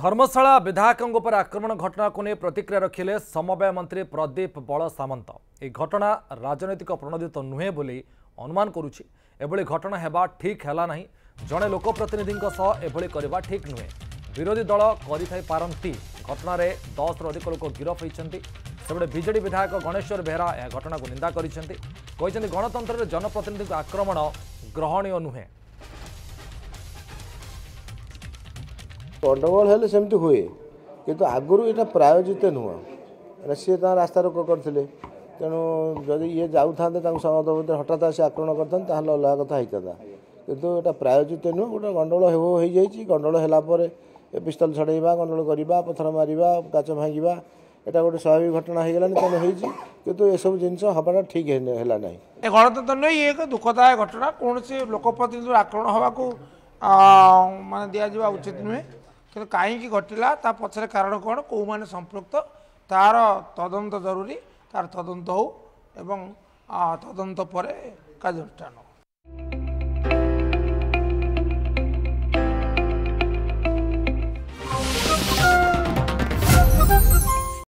धर्मशाला विधायकों पर आक्रमण घटना को नहीं प्रतिक्रिया रखिले समवाय मंत्री प्रदीप बल सामंत। यह घटना राजनैतिक प्रणोदित नुहे बोली अनुमान करुछि। एभली घटना हेबा ठीक हैला नहीं। जड़े लोकप्रतिनिधि एभली करबा ठीक नुहे। विरोधी दल करिथाई पारंती। घटना रे 10 रु अधिक लोक गिरफ होइछन्ति। सेबडे बीजेडी विधायक गणेश्वर बेहरा यह घटना को निंदा करिसेंति। कहिसेंति गणतंत्र रे जनप्रतिनिधि आक्रमण ग्रहणीय नुहे। गंडगोल हेले सेमती हुए किंतु आगुरी यहाँ प्रायोजित नुह सी रास्ता रोक करते तेणु जदि ये जाऊँ समस्त हठात आसी आक्रमण करते अलग कथा होता किंतु यहाँ प्रायोजित नुह गोटे गंडगोल हो गंडगोल है पिस्तल छड़ेवा गंडगोल करवा पथर मारिबा काच भांगा यहाँ गोटे स्वाभाविक घटना हो गलानी तेणु हो किंतु ये सब जिन हवा ठीक है ना गणतंत्र नहीं ये एक दुखदायक घटना कौन से लोकप्रतिनिधि आक्रमण हवा को मान दिजा उचित नुहे कि कहीं घटला ता पछरे कारण कौन कौ मैंने संपृक्त तार तदंत जरूरी तार तदंत हो एवं तदंत पर कार्यानुष्ठान।